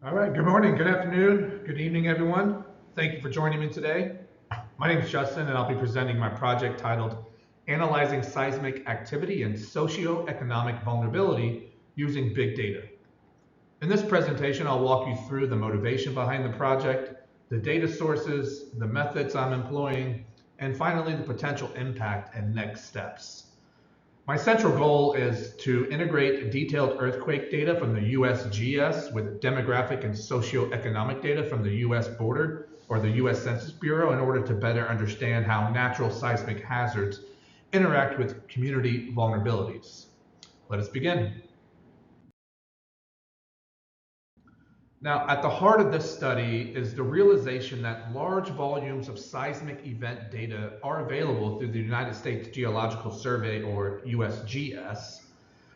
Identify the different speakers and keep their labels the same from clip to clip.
Speaker 1: All right, good morning, good afternoon, good evening, everyone. Thank you for joining me today. My name is Justin, and I'll be presenting my project titled Analyzing Seismic Activity and Socioeconomic Vulnerability Using Big Data. In this presentation, I'll walk you through the motivation behind the project, the data sources, the methods I'm employing, and finally, the potential impact and next steps. My central goal is to integrate detailed earthquake data from the USGS with demographic and socioeconomic data from the US border or the US Census Bureau in order to better understand how natural seismic hazards interact with community vulnerabilities. Let us begin. Now, at the heart of this study is the realization that large volumes of seismic event data are available through the United States Geological Survey, or USGS.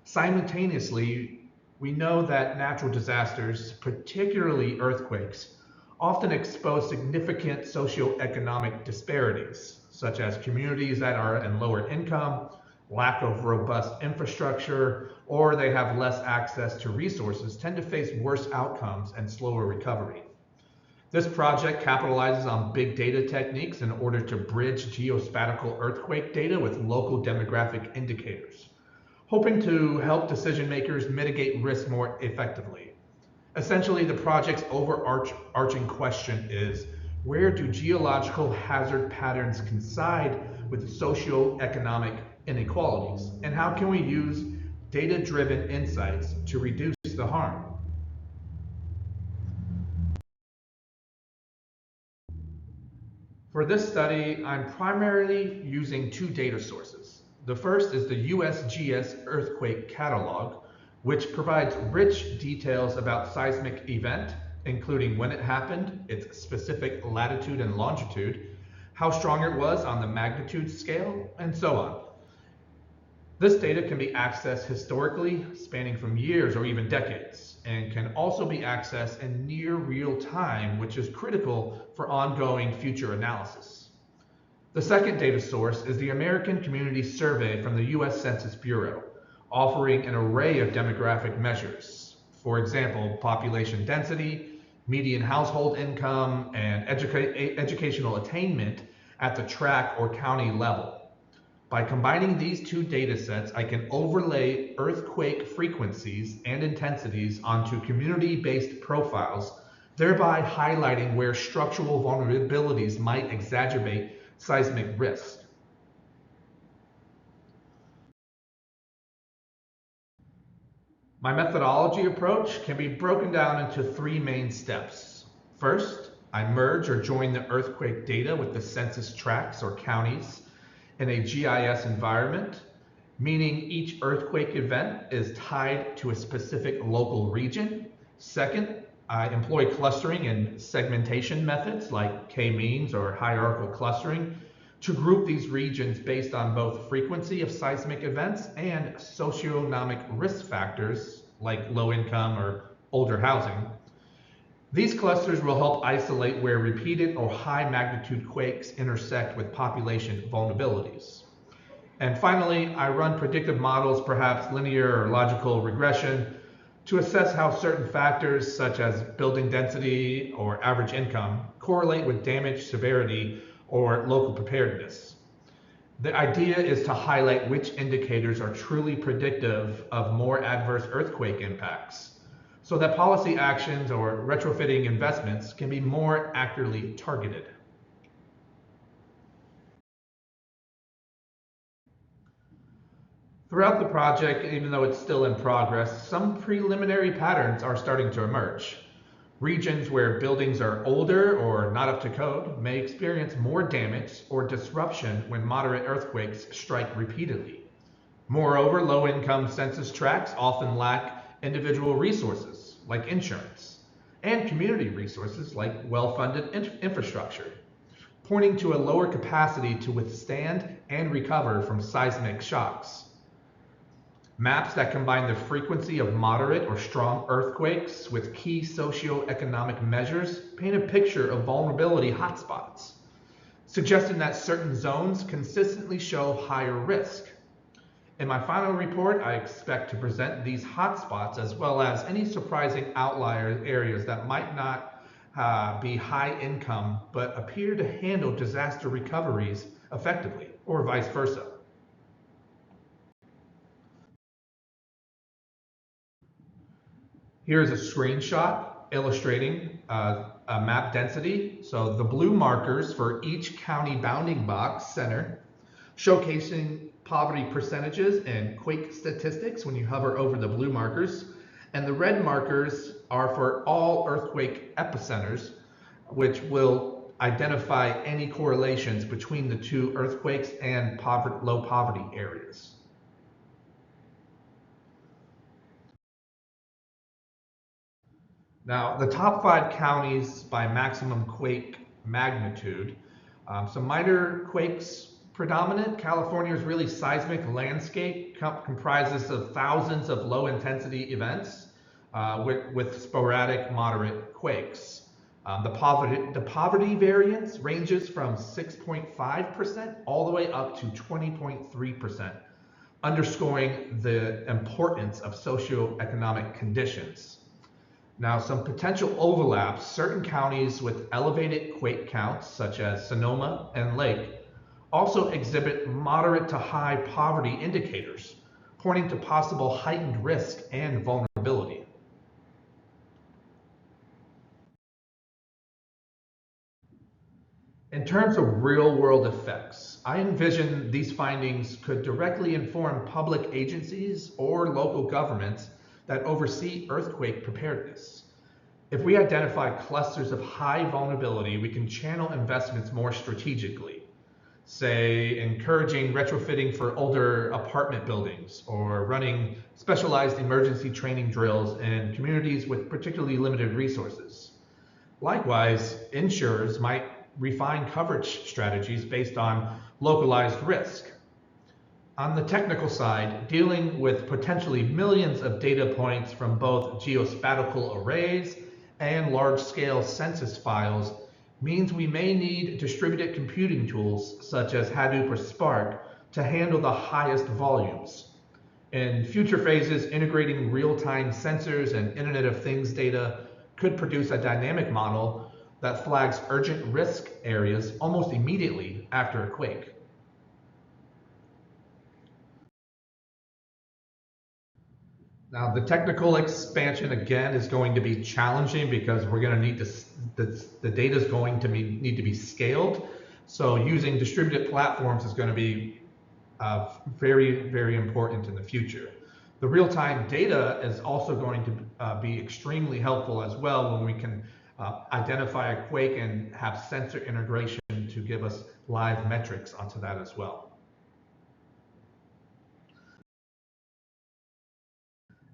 Speaker 1: Simultaneously, we know that natural disasters, particularly earthquakes, often expose significant socioeconomic disparities, such as communities that are in lower income, lack of robust infrastructure, or they have less access to resources, tend to face worse outcomes and slower recovery. This project capitalizes on big data techniques in order to bridge geospatial earthquake data with local demographic indicators, hoping to help decision makers mitigate risk more effectively. Essentially, the project's overarching question is, where do geological hazard patterns coincide with socioeconomic inequalities, and how can we use data-driven insights to reduce the harm? For this study, I'm primarily using two data sources. The first is the USGS Earthquake Catalog, which provides rich details about seismic event, including when it happened, its specific latitude and longitude, how strong it was on the magnitude scale, and so on. This data can be accessed historically, spanning from years or even decades, and can also be accessed in near real time, which is critical for ongoing future analysis. The second data source is the American Community Survey from the US Census Bureau, offering an array of demographic measures. For example, population density, median household income, and educational attainment at the tract or county level. By combining these two data sets, I can overlay earthquake frequencies and intensities onto community-based profiles, thereby highlighting where structural vulnerabilities might exacerbate seismic risk. My methodology approach can be broken down into three main steps. First, I merge or join the earthquake data with the census tracts or counties in a GIS environment, meaning each earthquake event is tied to a specific local region. Second, I employ clustering and segmentation methods like k-means or hierarchical clustering to group these regions based on both frequency of seismic events and socioeconomic risk factors like low income or older housing. These clusters will help isolate where repeated or high magnitude quakes intersect with population vulnerabilities. And finally, I run predictive models, perhaps linear or logical regression, to assess how certain factors such as building density or average income correlate with damage severity or local preparedness. The idea is to highlight which indicators are truly predictive of more adverse earthquake impacts, so that policy actions or retrofitting investments can be more accurately targeted. Throughout the project, even though it's still in progress, some preliminary patterns are starting to emerge. Regions where buildings are older or not up to code may experience more damage or disruption when moderate earthquakes strike repeatedly. Moreover, low-income census tracts often lack individual resources like insurance and community resources like well-funded infrastructure, pointing to a lower capacity to withstand and recover from seismic shocks. Maps that combine the frequency of moderate or strong earthquakes with key socioeconomic measures paint a picture of vulnerability hotspots, suggesting that certain zones consistently show higher risk. In my final report, I expect to present these hotspots as well as any surprising outlier areas that might not be high income but appear to handle disaster recoveries effectively, or vice versa. Here's a screenshot illustrating a map density. So the blue markers for each county bounding box center, showcasing poverty percentages and quake statistics when you hover over the blue markers. And the red markers are for all earthquake epicenters, which will identify any correlations between the two earthquakes and low poverty areas. Now, the top 5 counties by maximum quake magnitude. Some minor quakes predominant. California's really seismic landscape comprises of thousands of low intensity events with sporadic moderate quakes. The poverty variance ranges from 6.5% all the way up to 20.3%, underscoring the importance of socioeconomic conditions. Now, some potential overlaps: certain counties with elevated quake counts, such as Sonoma and Lake, also exhibit moderate to high poverty indicators, pointing to possible heightened risk and vulnerability. In terms of real-world effects, I envision these findings could directly inform public agencies or local governments that oversee earthquake preparedness. If we identify clusters of high vulnerability, we can channel investments more strategically, say encouraging retrofitting for older apartment buildings or running specialized emergency training drills in communities with particularly limited resources. Likewise, insurers might refine coverage strategies based on localized risk. On the technical side, dealing with potentially millions of data points from both geospatial arrays and large-scale census files means we may need distributed computing tools such as Hadoop or Spark to handle the highest volumes. In future phases, integrating real-time sensors and Internet of Things data could produce a dynamic model that flags urgent risk areas almost immediately after a quake. Now, the technical expansion again is going to be challenging because we're going to need the data is going to need to be scaled. So using distributed platforms is going to be very, very important in the future. The real-time data is also going to be extremely helpful as well when we can identify a quake and have sensor integration to give us live metrics onto that as well.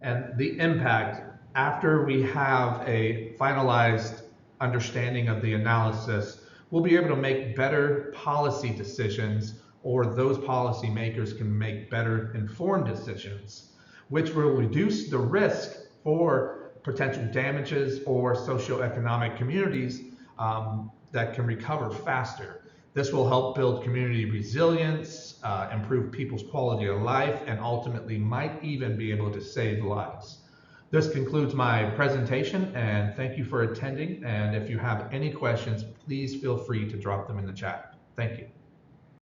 Speaker 1: And the impact after we have a finalized understanding of the analysis, we'll be able to make better policy decisions, or those policymakers can make better informed decisions, which will reduce the risk for potential damages or socioeconomic communities that can recover faster. This will help build community resilience, improve people's quality of life, and ultimately might even be able to save lives. This concludes my presentation, and thank you for attending. And if you have any questions, please feel free to drop them in the chat. Thank you.